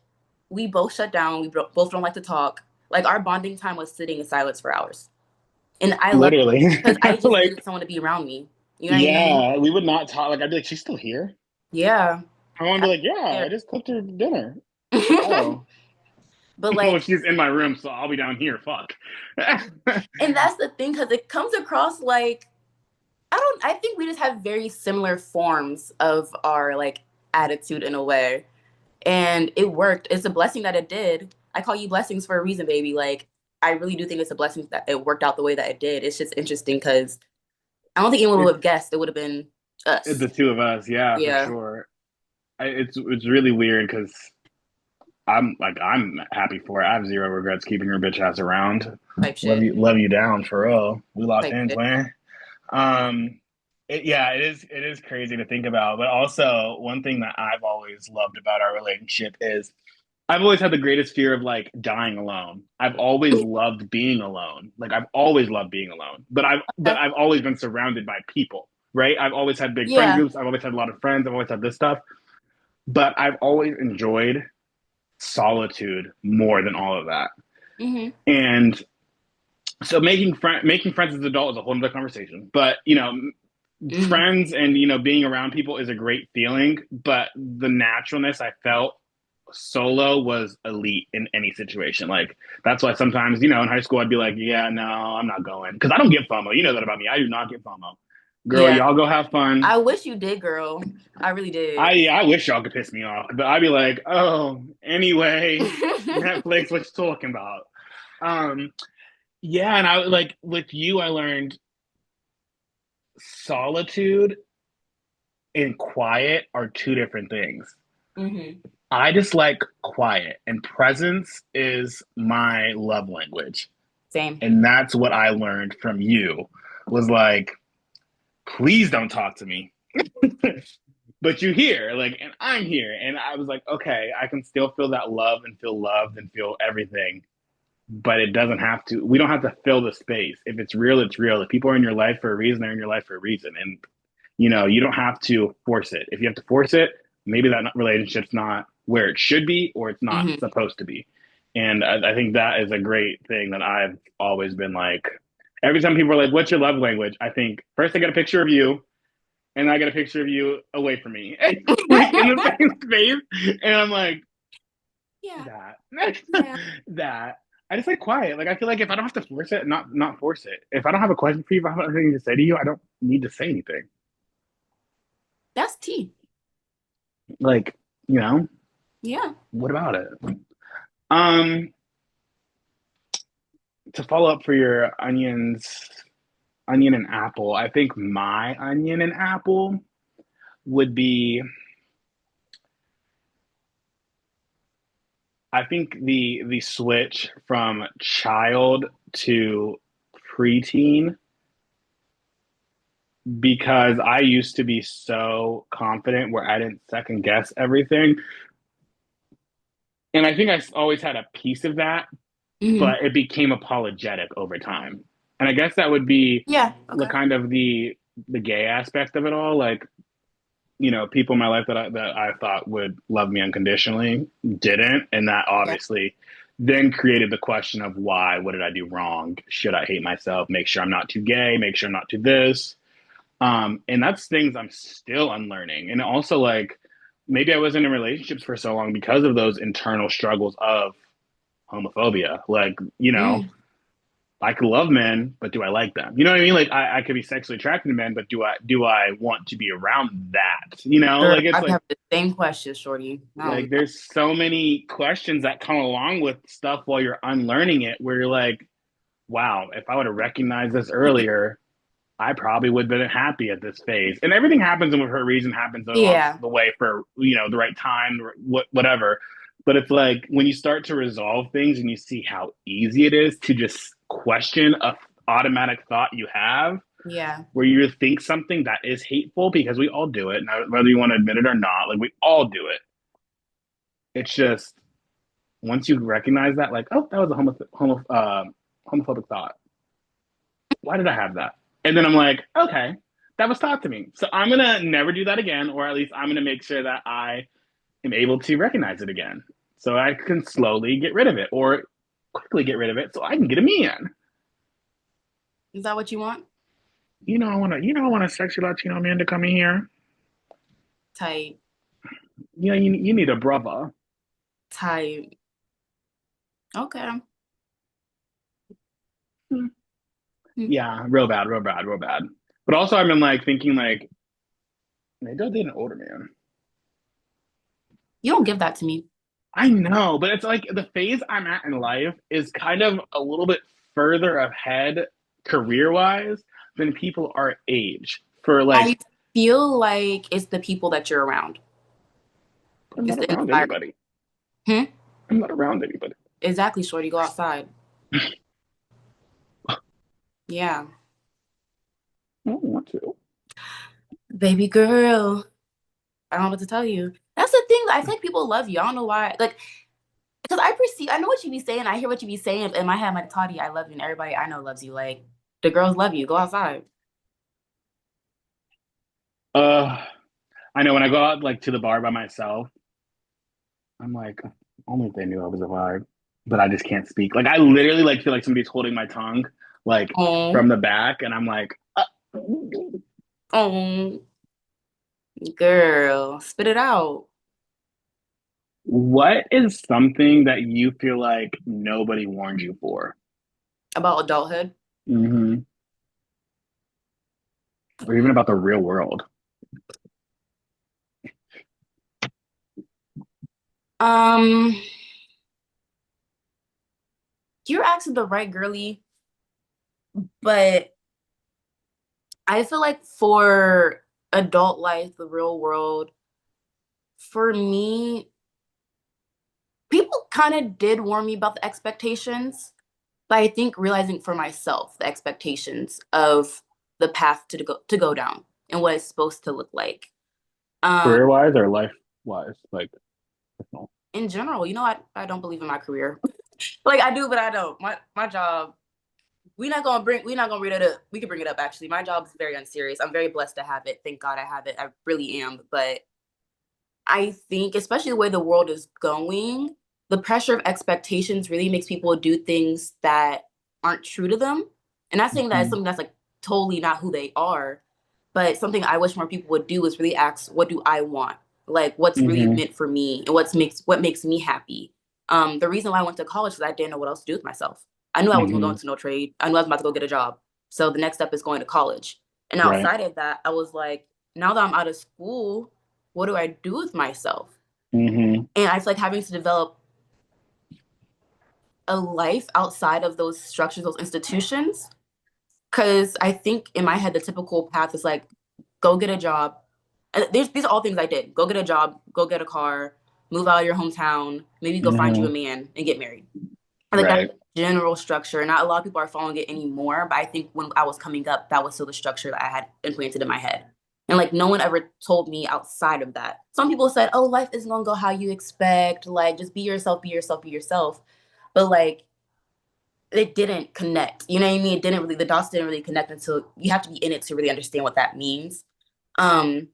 we both shut down. We both don't like to talk. Like our bonding time was sitting in silence for hours, and I loved it Literally. because I just Like needed someone to be around me. You know what I mean? yeah, we would not talk. Like I'd be like, she's still here. Yeah. My mom would be I like, yeah, I don't just cooked her dinner. care. Oh, But well, like, she's in my room, so I'll be down here. Fuck. and that's the thing because it comes across like I think we just have very similar forms of our like attitude in a way. And it worked. It's a blessing that it did. I call you blessings for a reason, baby. Like I really do think it's a blessing that it worked out the way that it did. It's just interesting because I don't think anyone would It's have guessed it would have been us. the two of us, yeah, for Yeah. sure. It's really weird because I'm happy for it. I have zero regrets keeping her bitch ass around. Type shit. Love you down for real. We locked Type in, shit. twin. Yeah, it is crazy to think about, but also one thing that I've always loved about our relationship is I've always had the greatest fear of like dying alone. I've always loved being alone. Like I've always loved being alone. But Okay. I've always been surrounded by people, right? I've always had big friend Yeah. groups. I've always had a lot of friends. I've always had this stuff. But I've always enjoyed solitude more than all of that. Hmm. And so making friends as an adult is a whole other conversation. But Hmm. friends and being around people is a great feeling. But the naturalness I felt solo was elite in any situation. Like that's why sometimes in high school I'd be like, yeah, no, I'm not going because I don't get FOMO. You know that about me. I do not get FOMO. Girl, Yeah. y'all go have fun. I wish you did, girl. I really I did. yeah, I wish y'all could piss me off, but I'd be like, oh, anyway, Netflix, what you talking about? Um, yeah, and I like with you, I learned solitude and quiet are two different things. Hmm. I just like quiet, and presence is my love language. Same. And that's what I learned from you was like, please don't talk to me. But you here, like, and I'm here. And I was like, okay, I can still feel that love and feel loved and feel everything. But it doesn't have to, we don't have to fill the space. If it's real, it's real. If people are in your life for a reason, they're in your life for a reason. And, you don't have to force it. If you have to force it, maybe that relationship's not where it should be or it's not Hmm. supposed to be. And I think that is a great thing that I've always been like, every time people are like, what's your love language? I think first I get a picture of you and I get a picture of you away from me, like in the same space. And I'm like, Yeah. that, Yeah. that. I just like quiet. Like I feel like if I don't have to force it, not force it. If I don't have a question for you, if I don't have anything to say to you, I don't need to say anything. That's tea. Like, you know, Yeah. what about it? Um, to follow up for your onion and apple, I think my onion and apple would be I think the switch from child to preteen because I used to be so confident where I didn't second guess everything. And I think I always had a piece of that, Hmm. but it became apologetic over time. And I guess that would be Yeah. the Okay. kind of the gay aspect of it all. Like, people in my life that I thought would love me unconditionally didn't, and that Yeah. obviously then created the question of why. What did I do wrong? Should I hate myself? Make sure I'm not too gay. Make sure I'm not too this. And that's things I'm still unlearning. And also, like, maybe I wasn't in relationships for so long because of those internal struggles of homophobia. Like, Mm. I could love men, but do I like them? You know what I mean? Like, I could be sexually attracted to men, but do I want to be around that? Girl, Like, it's I'd have the same question, Shorty. I don't like know. there's so many questions that come along with stuff while you're unlearning it, where you're like, wow, if I would have recognized this earlier, I probably would have been happy at this phase. And everything happens and for a reason, happens along Yeah. the way for the right time, whatever. But it's like when you start to resolve things and you see how easy it is to just question a automatic thought you have, Yeah. where you think something that is hateful, because we all do it, whether you want to admit it or not. Like, we all do it. It's just once you recognize that, like, oh, that was a homophobic thought. Why did I have that? And then I'm like, okay, that was taught to me. So I'm gonna never do that again, or at least I'm gonna make sure that I am able to recognize it again, so I can slowly get rid of it, or quickly get rid of it, so I can get a man. Is that what you want? I want a sexy Latino man to come in here. Type. You need a brother. Type. Okay. Hmm. Hmm. Yeah, real bad, real bad, real bad. But also, I've been like thinking, like, maybe I'll date an older man. You don't give that to me. I know, but it's like the phase I'm at in life is kind of a little bit further ahead career wise than people our age. For like, I feel like it's the people that you're around. I'm It's not the around environment. anybody. Hmm? I'm not around anybody. Exactly, Shorty. Go outside. Yeah. I don't want to. Baby girl. I don't know what to tell you. That's the thing. I feel like people love you. I don't know why. Like, because I know what you be saying. I hear what you be saying. In my head, I'm like, Toddie, I love you. And everybody I know loves you. Like, the girls love you. Go outside. Uh, I know when I go out like to the bar by myself, I'm like, only if they knew I was a vibe, but I just can't speak. Like, I literally like feel like somebody's holding my tongue, like Oh, from the back, and I'm like, oh, girl, spit it out. what is something that you feel like nobody warned you for? About adulthood. Mm-hmm. Or even about the real world. Um, you're asking the right girly, but I feel like for adult life, the real world, for me, people kind of did warn me about the expectations, but I think realizing for myself the expectations of the path to go down and what it's supposed to look like. Um, Career wise or life wise? Like, personal. in general, I don't believe in my career. Like I do, but I don't. My job, we're not gonna bring it up. We can bring it up actually. My job is very unserious. I'm very blessed to have it. Thank God I have it. I really am. But I think, especially the way the world is going, the pressure of expectations really makes people do things that aren't true to them. And not saying that it's Mm-hmm. something that's like totally not who they are, but something I wish more people would do is really ask, what do I want? Like what's really Mm-hmm. meant for me and what makes me happy. The reason why I went to college is I didn't know what else to do with myself. I knew I wasn't going Mm-hmm. to no trade. I knew I was about to go get a job. So the next step is going to college. And Right. outside of that, I was like, now that I'm out of school, what do I do with myself? Mm-hmm. And I feel like having to develop a life outside of those structures, those institutions. Because I think in my head, the typical path is like, go get a job. And these are all things I did. Go get a job, go get a car, move out of your hometown, maybe go find you a Mm-hmm. man and get married. I think that's Right. the general structure. Not a lot of people are following it anymore, but I think when I was coming up, that was still the structure that I had implanted in my head. And like no one ever told me outside of that. Some people said, "Oh, life isn't gonna go how you expect. Like just be yourself, be yourself, be yourself." But like it didn't connect. You know what I mean? It didn't really, the dots didn't really connect until you have to be in it to really understand what that means. Um,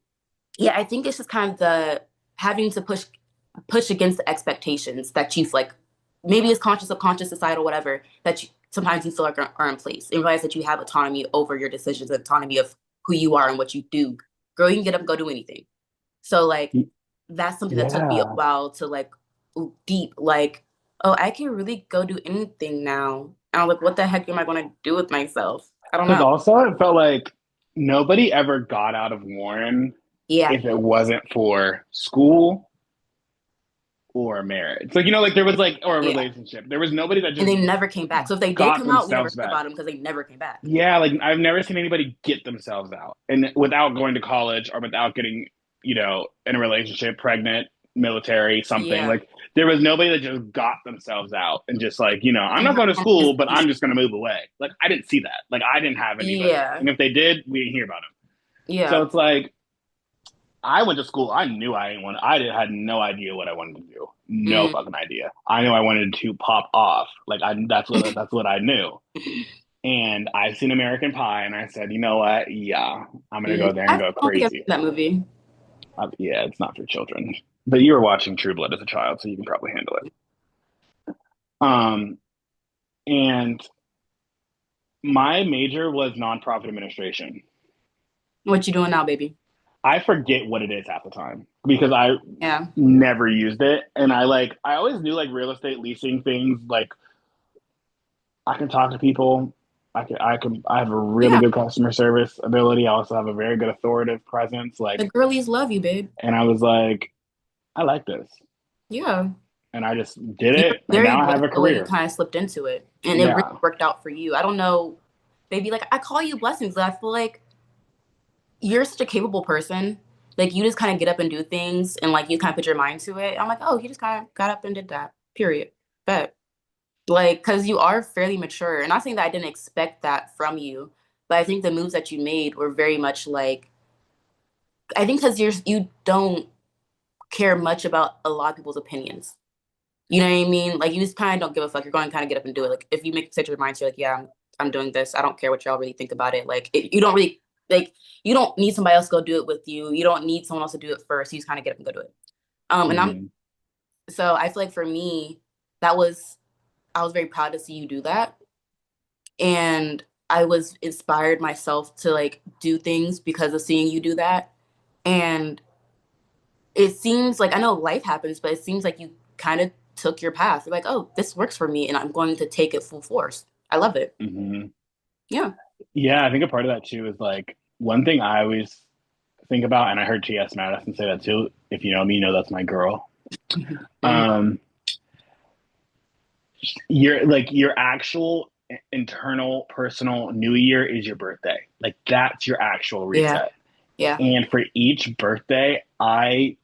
yeah, I think it's just kind of the having to push against the expectations that you've like maybe it's conscious, subconscious, societal, whatever, that sometimes you feel like are in place and realize that you have autonomy over your decisions, autonomy of who you are and what you do. Girl, you can get up and go do anything. So like that's something that took me a Yeah. while to like deep, like, oh, I can really go do anything now. And I'm like, what the heck am I gonna do with myself? I don't Because know. also it felt like nobody ever got out of Warren Yeah. if it wasn't for school or marriage. Like, like there was like, or a Yeah. relationship. There was nobody that And just they never came back. So if they did got come out, we never themselves heard back. about them because they never came back. Yeah, like I've never seen anybody get themselves out and without going to college or without getting, in a relationship, pregnant, military, something. Yeah. Like there was nobody that just got themselves out and just like, I'm And not how going to long is school, but this? I'm just going to move away. Like I didn't see that. Like I didn't have anybody. Yeah. And if they did, we didn't hear about them. So Yeah. it's like I went to school. I knew I didn't want. Had no idea what I wanted to do. No Mm. fucking idea. I knew I wanted to pop off. Like that's what I knew. And I've seen American Pie, and I said, you know what? Yeah, I'm gonna Mm. go there and I go don't think I've crazy. seen that movie. Yeah, it's not for children. But you were watching True Blood as a child, so you can probably handle it. Um, and my major was nonprofit administration. What you doing now, baby? I forget what it is half the time because I Yeah. never used it, and I always knew like real estate leasing things. Like I can talk to people. I have a really Yeah. good customer service ability. I also have a very good authoritative presence. The Like, girlies love you, babe. and I was like, I like this. Yeah. And I just did You're it, and very now I have blessed a the way you career. kind of slipped into it. And it really Yeah. worked out for you. I don't know, baby, like I call you blessings. I feel like you're such a capable person. Like you just kind of get up and do things and like you kind of put your mind to it. I'm like, oh, he just kind of got up and did that. Period. But like, because you are fairly mature. And not saying that I didn't expect that from you, but I think the moves that you made were very much like, I think because you don't care much about a lot of people's opinions. You know what I mean? Like you just kind of don't give a fuck. You're going to kind of get up and do it. Like if you make such a mind, you're like, yeah, I'm doing this. I don't care what y'all really think about it. Like you don't really like you don't need somebody else to go do it with you. You don't need someone else to do it first. You just kind of get up and go do it. And I'm Hmm. so I feel like for me, that was I was very proud to see you do that, and I was inspired myself to like do things because of seeing you do that. And it seems like I know life happens, but it seems like you kind of took your path. You're like, oh, this works for me, and I'm going to take it full force. I love it. Hmm. Yeah. Yeah, I think a part of that too is like one thing I always think about, and I heard T.S. Madison say that too. If you know me, you know that's my girl. Mm-hmm. Um, your actual internal personal new year is your birthday. Like that's your actual Yeah. reset. Yeah. And for each birthday, I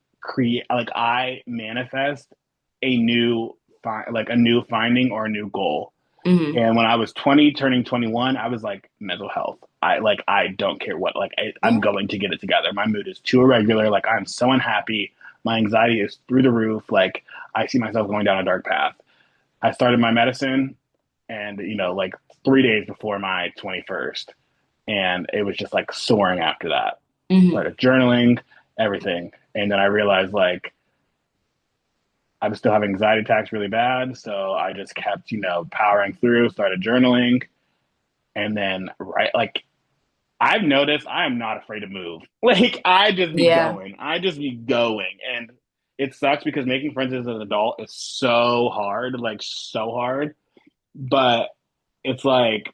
manifest a new like a new finding or a new goal. Hmm. And when I was 20, turning 21, I was like mental health. I don't care what I'm Yeah. going to get it together. My mood is too irregular. Like I'm so unhappy. My anxiety is through the roof. Like I see myself going down a dark path. I started my medicine, and like 3 days before my 21st, and it was just like soaring after that. Hmm. Started journaling, everything, and then I realized like I was still having anxiety attacks really bad, so I just kept powering through. Started journaling, and then right like I've noticed I am not afraid to move. Like I just be Yeah. going. I just be going. And it sucks because making friends as an adult is so hard, like so hard. But it's like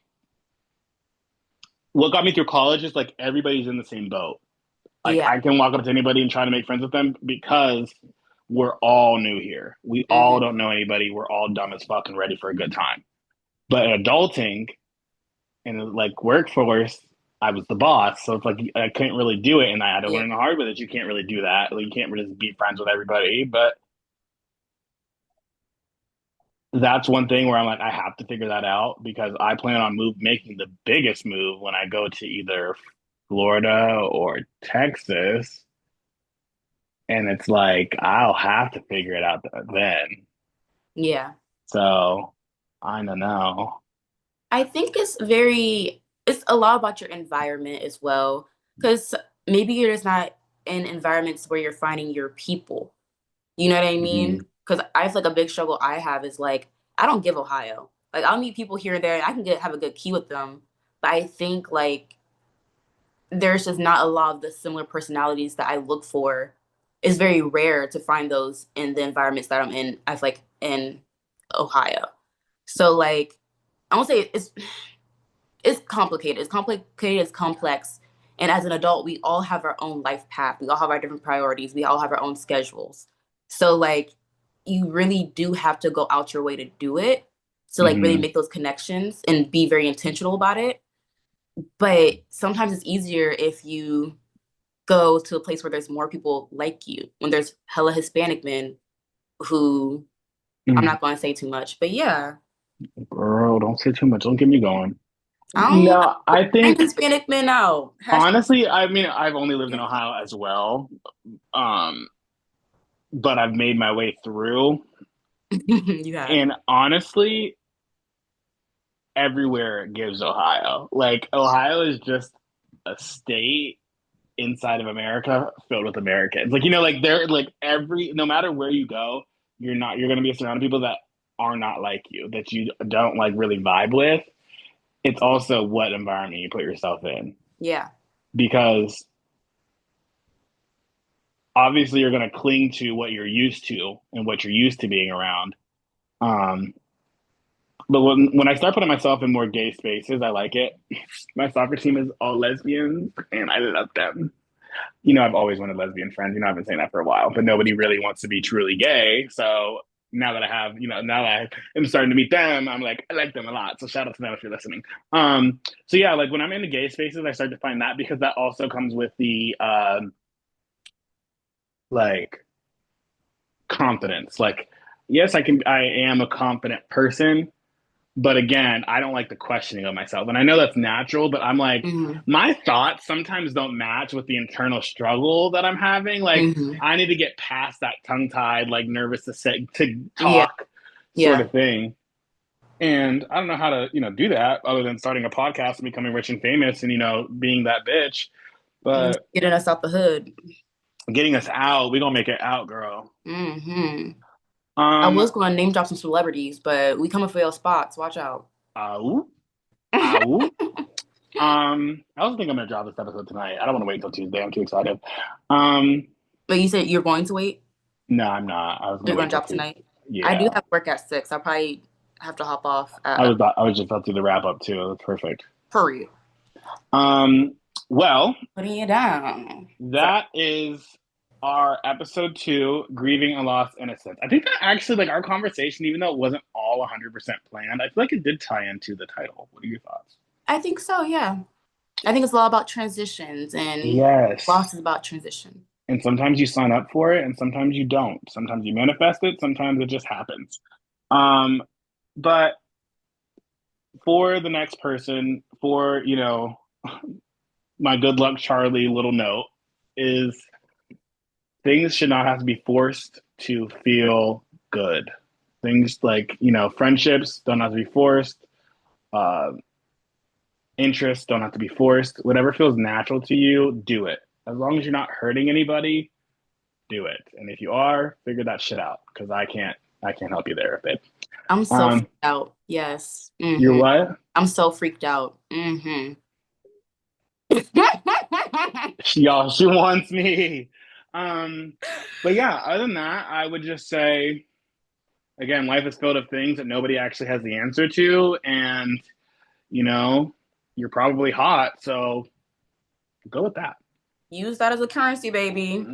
what got me through college is like everybody's in the same boat. Like Yeah. I can walk up to anybody and try to make friends with them because we're all new here. We all Hmm. don't know anybody. We're all dumb as fuck and ready for a good time. But adulting and like workforce, I was the boss, so it's like I couldn't really do it, and I had to Yeah. learn the hard way that you can't really do that. Like, you can't really be friends with everybody. But that's one thing where I'm like, I have to figure that out because I plan on making the biggest move when I go to either Florida or Texas, and it's like I'll have to figure it out then. Yeah. So I don't know. I think it's a lot about your environment as well. Because maybe you're just not in environments where you're finding your people. You know what I Hmm. mean? Because I feel like a big struggle I have is like, I don't give Ohio. Like, I'll meet people here and there and I can have a good key with them. But I think like there's just not a lot of the similar personalities that I look for. It's very rare to find those in the environments that I'm in. I feel like in Ohio. So like I won't say it's complicated. It's complicated, it's complex. And as an adult, we all have our own life path. We all have our different priorities. We all have our own schedules. So like you really do have to go out your way to do it. To like really Hmm. make those connections and be very intentional about it. But sometimes it's easier if you go to a place where there's more people like you. When there's hella Hispanic men who I'm not going to say too much, but yeah, Girl, don't say too much. Don't get me going. I don't No, I bring think Hispanic men out. Hashtag honestly, I mean, I've only lived in Ohio as well, um, but I've made my way through. you have. And honestly, everywhere gives Ohio. Like Ohio is just a state inside of America filled with Americans. Like like they're like every no matter where you go, you're gonna be surrounded people that are not like you, that you don't like really vibe with. It's also what environment you put yourself in. Yeah. Because obviously you're gonna cling to what you're used to and what you're used to being around. Um but when I start putting myself in more gay spaces, I like it. My soccer team is all lesbians and I love them. I've always wanted lesbian friends. I've been saying that for a while, but nobody really wants to be truly gay. So now that I have, now that I am starting to meet them, I'm like, I like them a lot. So shout out to them if you're listening. So yeah, like when I'm in the gay spaces, I start to find that because that also comes with the like confidence. Like, yes, I am a confident person, but again, I don't like the questioning of myself. And I know that's natural, but I'm like, Hmm. my thoughts sometimes don't match with the internal struggle that I'm having. Like, Hmm. I need to get past that tongue tied, like nervous to say, to Yeah. talk sort Yeah. of thing. And I don't know how to, do that other than starting a podcast and becoming rich and famous and, being that bitch. But Getting us out the hood. getting us out, we gonna make it out, girl. Hmm. I Um, was going to name drop some celebrities, but we coming for your spots. Watch out. ow, ow. I also think I'm gonna drop this episode tonight. I don't want to wait until Tuesday. I'm too excited. Um, But you said you're going to wait? no, I'm not. I was gonna You're going wait to till drop Tuesday. tonight? I do Yeah, have work at 6. I'll probably have to hop off I was just about to do the wrap up too. That's perfect. hurry. Um, well, Putting you down. Sorry. that is our episode 2, grieving a lost innocence. I think that actually, like our conversation, even though it wasn't all 100% planned, I feel like it did tie into the title. What are your thoughts? I think so, yeah. I think it's a lot about transitions and Yes. loss is about transition. And sometimes you sign up for it, and sometimes you don't. Sometimes you manifest it. Sometimes it just happens. Um, but for the next person, for my good luck Charlie little note is things should not have to be forced to feel good. Things like friendships don't have to be forced. Uh, Interests don't have to be forced. Whatever feels natural to you, do it. As long as you're not hurting anybody, do it. And if you are, figure that shit out because I can't help you there, babe. I'm so Um, freaked out. Yes. you're what? I'm so freaked out. Y'all, she wants me. Um, but yeah, other than that, I would just say again, life is filled with things that nobody actually has the answer to, and you know, you're probably hot, so go with that. Use that as a currency, baby.